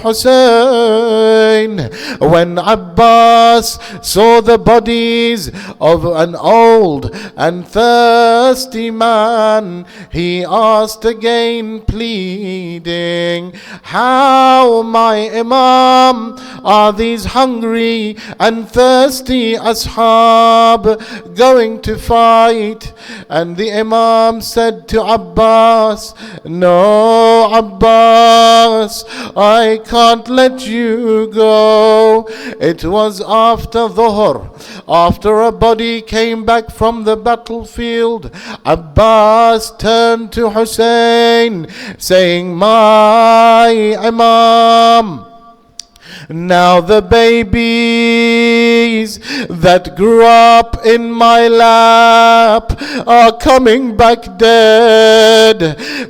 Hussein. When Abbas saw the bodies of an old and thirsty man, he asked again, pleading, "How, my Imam, are these hungry and thirsty ashab going to fight?" And the Imam said to Abbas, "No, Abbas, I can't let you go." It was after Dhuhr, after a body came back from the battlefield. Abbas turned to Hussein, saying, "My Imam, now the babies that grew up in my lap are coming back dead.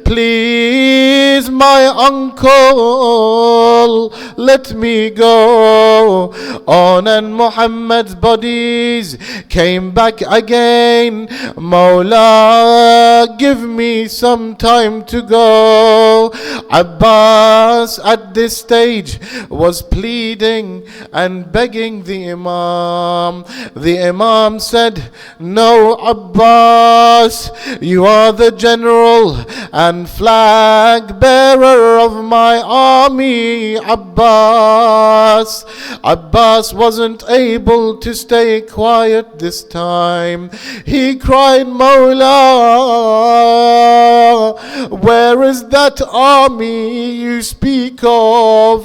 Please, my uncle, let me go on." And Muhammad's bodies came back again. "Mawla, give me some time to go." Abbas at this stage was pleading and begging the Imam. The Imam said, "No, Abbas, you are the general and flag bearer of my army, Abbas." Abbas wasn't able to stay quiet this time. He cried, "Mawla, where is that army you speak of?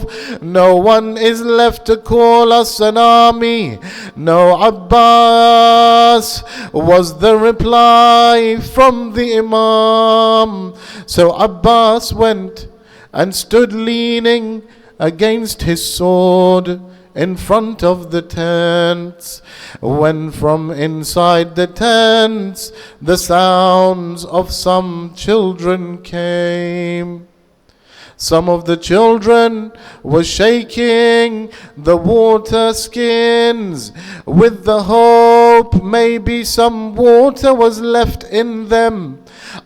No one is left to call us an army. No, Abbas, was the reply from the Imam. So Abbas went and stood leaning against his sword in front of the tents, when from inside the tents the sounds of some children came. Some of the children were shaking the water skins with the hope maybe some water was left in them.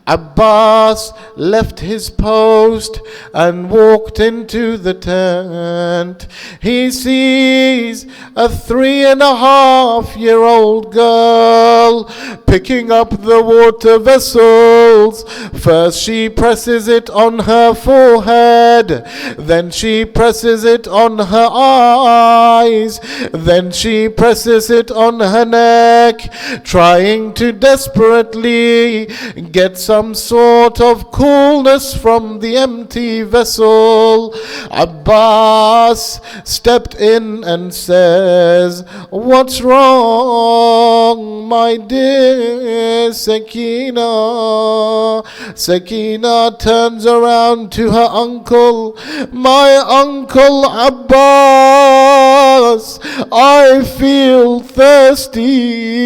Abbas left his post and walked into the tent. He sees a 3.5-year-old girl picking up the water vessels. First she presses it on her forehead, then she presses it on her eyes, then she presses it on her neck, trying to desperately get some sort of coolness from the empty vessel. Abbas stepped in and says, "What's wrong, my dear Sakina?" Sakina turns around to her uncle. "My uncle Abbas, I feel thirsty."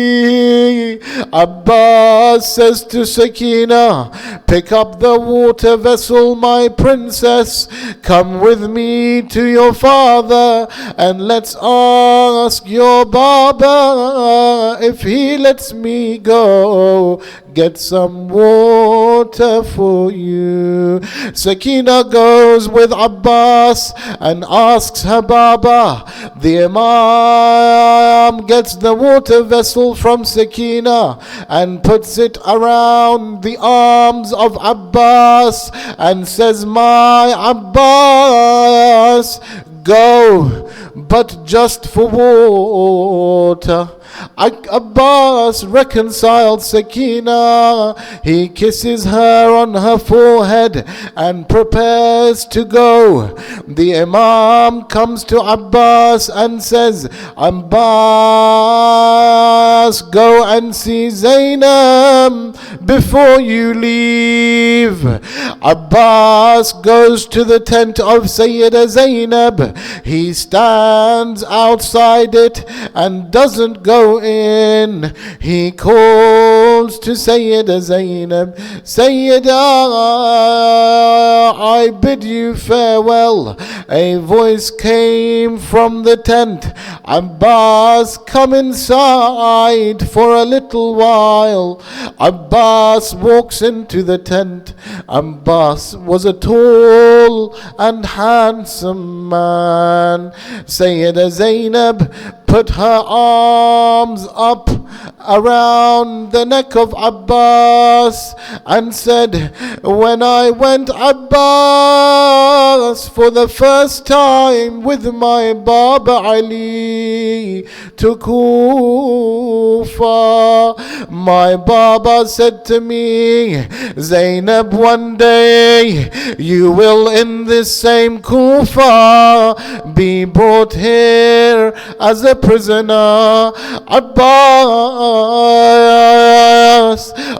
Abbas says to Sakina, "Pick up the water vessel, my princess. Come with me to your father and let's ask your Baba if he lets me go get some water for you." Sakina goes with Abbas and asks her Baba. The Imam gets the water vessel from Sakina and puts it around the arms of Abbas and says, "My Abbas, go, but just for water." Abbas reconciled Sakina. He kisses her on her forehead and prepares to go. The Imam comes to Abbas and says, "Abbas, go and see Zainab before you leave." Abbas goes to the tent of Sayyida Zainab. He stands outside it and doesn't go in. He calls to Sayyida Zainab, "Sayyida, I bid you farewell." A voice came from the tent, "Abbas, come inside for a little while." Abbas walks into the tent. Abbas was a tall and handsome man. Sayyida Zainab put her arms up around the neck of Abbas and said, "When I went, Abbas, for the first time with my Baba Ali to Kufa, my Baba said to me, 'Zainab, one day you will in this same Kufa be brought here as a prisoner.' Abbas,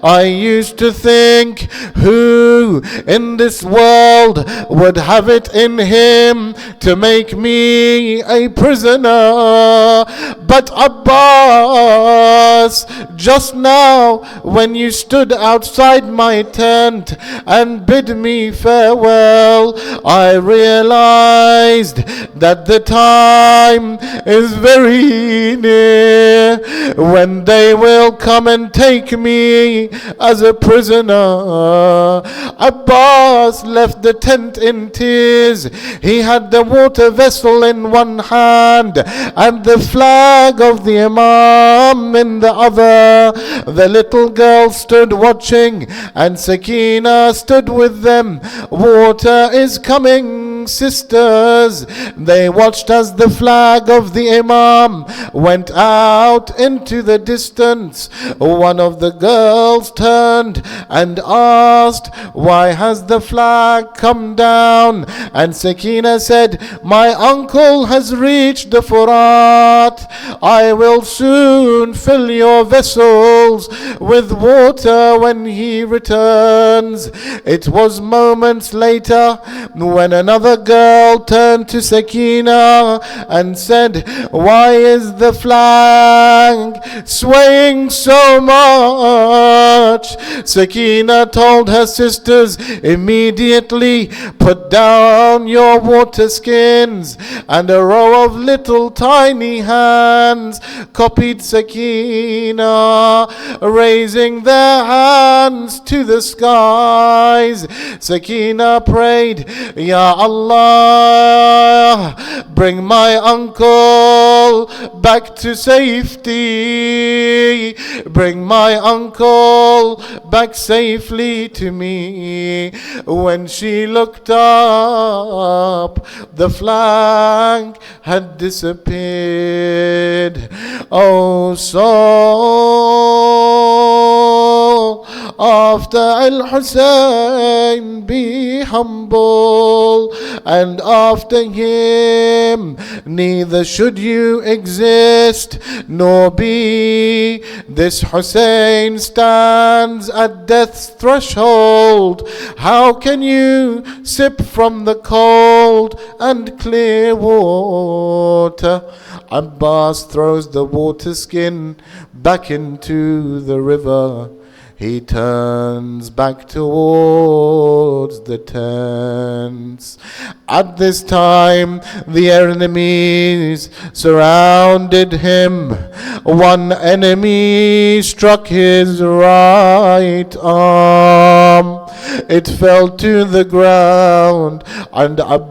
I used to think, who in this world would have it in him to make me a prisoner? But Abbas, just now when you stood outside my tent and bid me farewell, I realized that the time is very near when they will come and take me as a prisoner." Abbas left the tent in tears. He had the water vessel in one hand and the flag of the Imam in the other. The little girl stood watching and Sakina stood with them. "Water is coming weeping sisters, they watched as the flag of the Imam went out into the distance. One of the girls turned and asked, why has the flag come down? And Sakina said, my uncle has reached the Furat. I will soon fill your vessels with water when he returns. It was moments later when another girl turned to Sakina and said, why is the flag swaying so much? Sakina told her sisters, immediately put down your water skins. And a row of little tiny hands copied Sakina, raising their hands to the skies. Sakina prayed, Ya Allah, bring my uncle back to safety. Bring my uncle back safely to me. When she looked up, the flag had disappeared. Oh soul, after Al-Hussein be humble, and after him neither should you exist nor be. This Hussein stands at death's threshold. How can you sip from the cold and clear water? Abbas throws the water skin back into the river. He turns back towards the tents. At this time, the enemies surrounded him. One enemy struck his right arm. It fell to the ground, and Abbas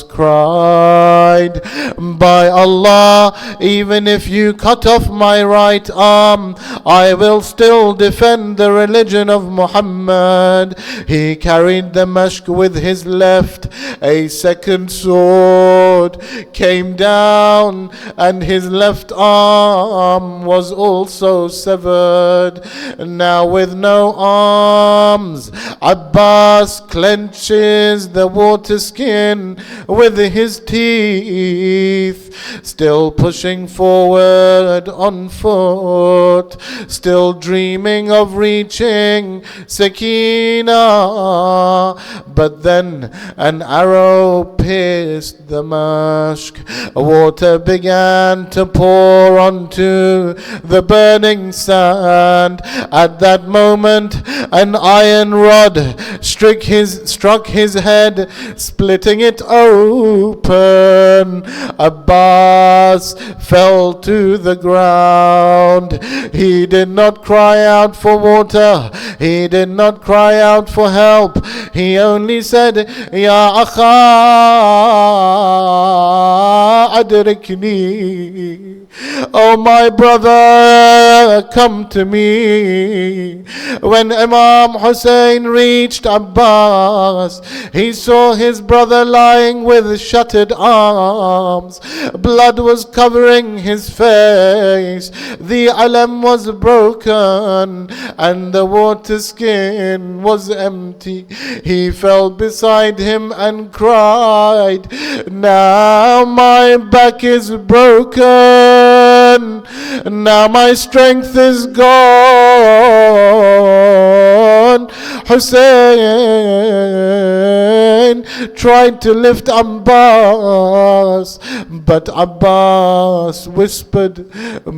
cried, by Allah, even if you cut off my right arm, I will still defend the religion of Muhammad. He carried the mashk with his left. A second sword came down, and his left arm was also severed. Now with no arms, Abbas clenches the water skin with his teeth, still pushing forward on foot, still dreaming of reaching Sakina. But then an arrow pierced the mashk. Water began to pour onto the burning sand. At that moment, an iron rod struck his head, splitting it open. Abbas fell to the ground. He did not cry out for water. He did not cry out for help. He only said, Ya akha adrikni. Oh my brother, come to me. When Imam Hussein reached Abbas, he saw his brother lying with shuttered arms. Blood was covering his face. The alam was broken, and the water skin was empty. He fell beside him and cried, now my back is broken. Now my strength is gone. Hussein tried to lift Abbas, but Abbas whispered,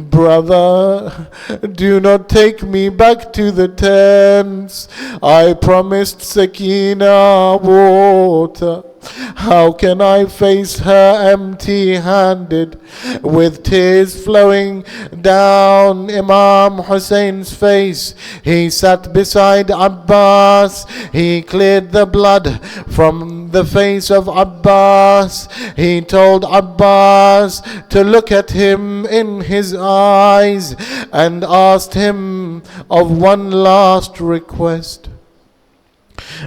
brother, do not take me back to the tents. I promised Sakina water. How can I face her empty-handed? With tears flowing down Imam Hussein's face, he sat beside Abbas. He cleared the blood from the face of Abbas. He told Abbas to look at him in his eyes and asked him of one last request.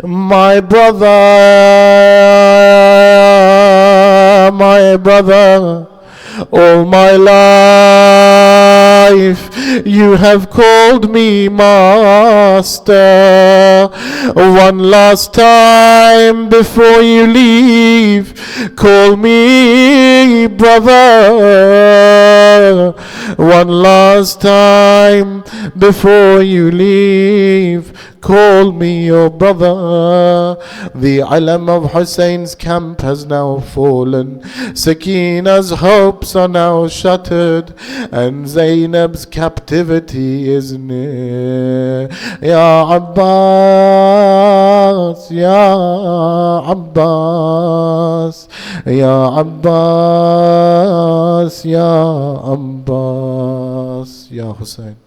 My brother, all my life you have called me master. One last time before you leave, call me brother. One last time before you leave, call me your brother. The alam of Hussein's camp has now fallen. Sakina's hopes are now shattered, and Zainab's captivity is near. Ya Abbas, Ya Abbas, Ya Abbas, Ya Abbas, Ya Hussein.